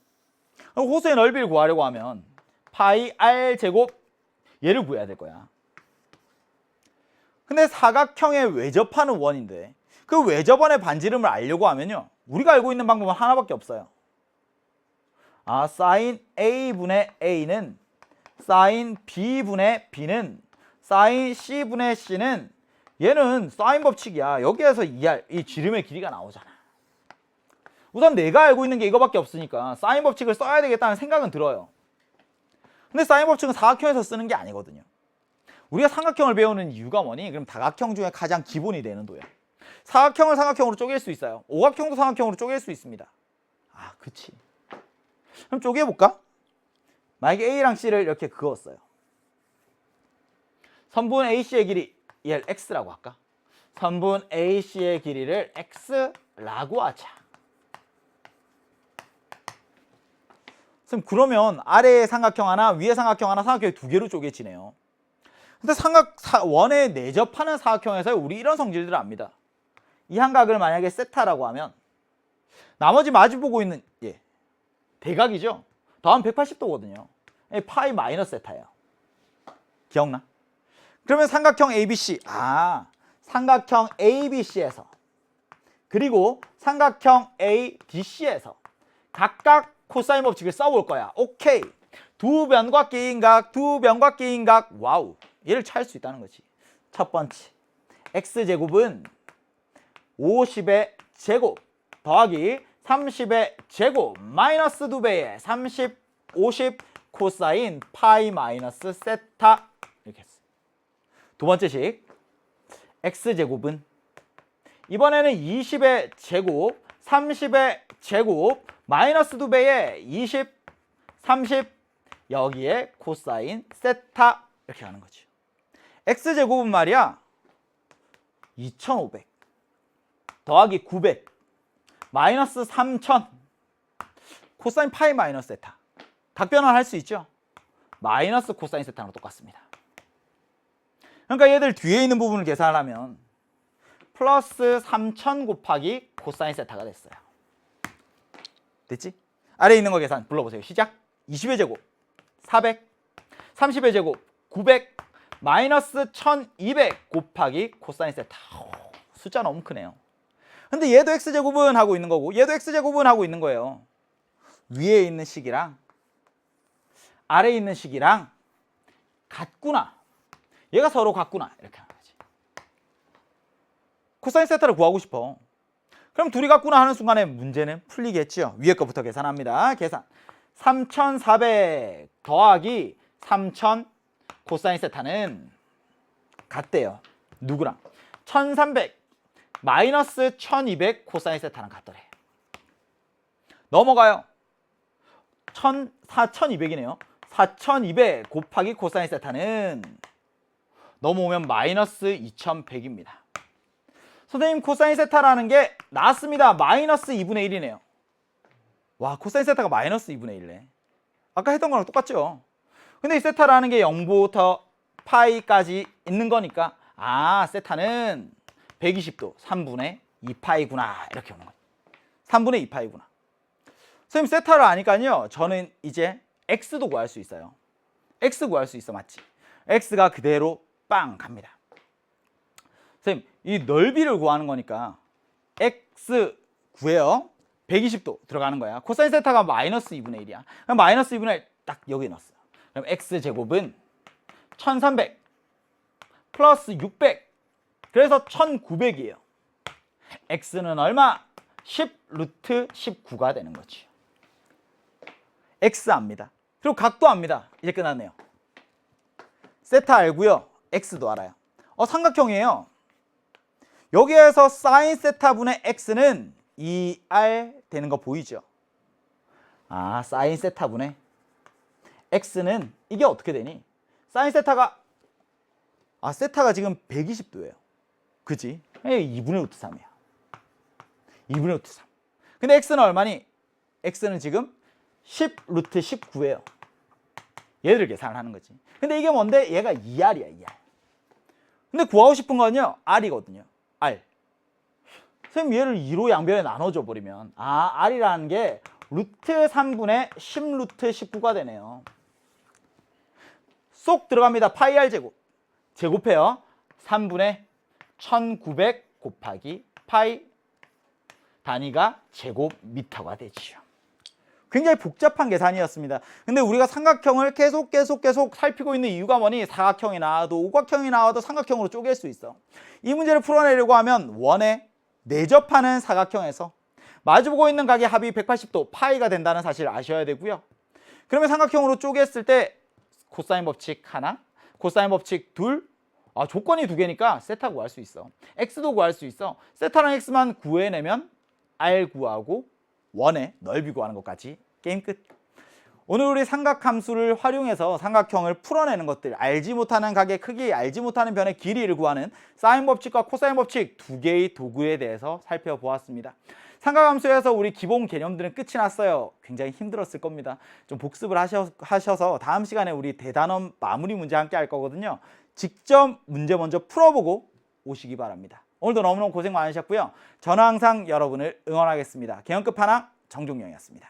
그럼 호수의 넓이를 구하려고 하면 파이 R 제곱 얘를 구해야 될 거야. 근데 사각형에 외접하는 원인데 그 외접원의 반지름을 알려고 하면요. 우리가 알고 있는 방법은 하나밖에 없어요. 사인 A분의 A는 사인 B분의 B는 사인 C분의 C는 얘는 사인 법칙이야. 여기에서 이 지름의 길이가 나오잖아. 우선 내가 알고 있는 게 이거밖에 없으니까 사인 법칙을 써야 되겠다는 생각은 들어요. 근데 사인 법칙은 사각형에서 쓰는 게 아니거든요. 우리가 삼각형을 배우는 이유가 뭐니? 그럼 다각형 중에 가장 기본이 되는 도야. 사각형을 삼각형으로 쪼갤 수 있어요. 오각형도 삼각형으로 쪼갤 수 있습니다. 그치. 그럼 쪼개볼까? 만약에 A랑 C를 이렇게 그었어요. 선분 AC의 길이 얘를 X라고 할까? 선분 AC의 길이를 X라고 하자. 그러면 아래에 삼각형 하나, 위에 삼각형 하나, 삼각형이 2개로 쪼개지네요. 근데 원에 내접하는 사각형에서 우리 이런 성질들을 압니다. 이 한각을 만약에 세타라고 하면 나머지 마주보고 있는 대각이죠. 더하면 180도거든요. 파이 마이너스 세타예요. 기억나? 그러면 삼각형 ABC, 삼각형 ABC에서 그리고 삼각형 ADC에서 각각 코사인 법칙을 써볼 거야. 오케이. 두 변과 끼인 각, 두 변과 끼인 각. 와우. 얘를 찾을 수 있다는 거지. 첫 번째. X제곱은 50의 제곱 더하기 30의 제곱 마이너스 2배의 30, 50 코사인 파이 마이너스 세타 이렇게 했어. 두 번째 식. X제곱은 이번에는 20의 제곱 30의 제곱 마이너스 2배의 20, 30 여기에 코사인 세타 이렇게 가는 거죠. X제곱은 말이야 2500 더하기 900 마이너스 3000 코사인 파이 마이너스 세타. 각변환 할 수 있죠? 마이너스 코사인 세타랑 똑같습니다. 그러니까 얘들 뒤에 있는 부분을 계산하면 플러스 3000 곱하기 코사인 세타가 됐어요. 됐지? 아래에 있는 거 계산 불러보세요. 시작. 20의 제곱 400 30의 제곱 900 마이너스 1200 곱하기 코사인 세타. 숫자 너무 크네요. 근데 얘도 X제곱은 하고 있는 거고 얘도 X제곱은 하고 있는 거예요. 위에 있는 식이랑 아래에 있는 식이랑 같구나. 얘가 서로 같구나. 이렇게 하는 거지. 코사인 세타를 구하고 싶어. 그럼 둘이 같구나 하는 순간에 문제는 풀리겠죠. 위에 것부터 계산합니다. 계산. 3400 더하기 3000 코사인 세타는 같대요. 누구랑? 1300 마이너스 1200 코사인 세타랑 같더래. 넘어가요. 4200이네요. 4200 곱하기 코사인 세타는 넘어오면 마이너스 2100입니다. 선생님 코사인 세타라는 게 나왔습니다. 마이너스 2분의 1이네요. 와, 코사인 세타가 마이너스 2분의 1네. 아까 했던 거랑 똑같죠? 근데 이 세타라는 게 0부터 파이까지 있는 거니까 세타는 120도 3분의 2파이구나 이렇게 오는 거예요. 3분의 2파이구나. 선생님 세타를 아니까요. 저는 이제 x도 구할 수 있어요. x 구할 수 있어, 맞지? x가 그대로 빵 갑니다. 선생님 이 넓이를 구하는 거니까 x 구해요. 120도 들어가는 거야. 코사인 세타가 마이너스 2분의 1이야. 그럼 마이너스 2분의 1 딱 여기 넣었어요. 그럼 x제곱은 1300 플러스 600 그래서 1900이에요. x는 얼마? 10 루트 19가 되는 거지. x 압니다. 그리고 각도 압니다. 이제 끝났네요. 세타 알고요. x도 알아요. 삼각형이에요. 여기에서 사인 세타분의 x는 2r 되는 거 보이죠? 사인 세타분의 x는 이게 어떻게 되니? 사인 세타가 세타가 지금 120도예요. 그지? 2분의 루트 3이야. 2분의 루트 3. 근데 x는 얼마니? x는 지금 10 루트 19예요. 얘를 계산을 하는 거지. 근데 이게 뭔데? 얘가 2r이야, 2r. 근데 구하고 싶은 건요, r이거든요. r. 선생님 얘를 2로 양변에 나눠줘 버리면 r이라는 게 루트 3분의 10 루트 19가 되네요. 쏙 들어갑니다. 파이 r 제곱. 제곱해요. 3분의 1900 곱하기 파이 단위가 제곱미터가 되지요. 굉장히 복잡한 계산이었습니다. 근데 우리가 삼각형을 계속 살피고 있는 이유가 뭐니? 사각형이 나와도 오각형이 나와도 삼각형으로 쪼갤 수 있어. 이 문제를 풀어내려고 하면 원에 내접하는 사각형에서 마주보고 있는 각의 합이 180도 파이가 된다는 사실을 아셔야 되고요. 그러면 삼각형으로 쪼갰을 때 코사인 법칙 하나, 코사인 법칙 둘, 조건이 두 개니까 세타 구할 수 있어. x도 구할 수 있어. 세타랑 x만 구해내면 r 구하고 원의 넓이 구하는 것까지 게임 끝. 오늘 우리 삼각함수를 활용해서 삼각형을 풀어내는 것들, 알지 못하는 각의 크기, 알지 못하는 변의 길이를 구하는 사인 법칙과 코사인 법칙 두 개의 도구에 대해서 살펴보았습니다. 삼각함수에서 우리 기본 개념들은 끝이 났어요. 굉장히 힘들었을 겁니다. 좀 복습을 하셔서 다음 시간에 우리 대단원 마무리 문제 함께 할 거거든요. 직접 문제 먼저 풀어보고 오시기 바랍니다. 오늘도 너무너무 고생 많으셨고요. 저는 항상 여러분을 응원하겠습니다. 개헌 끝판왕 정종영이었습니다.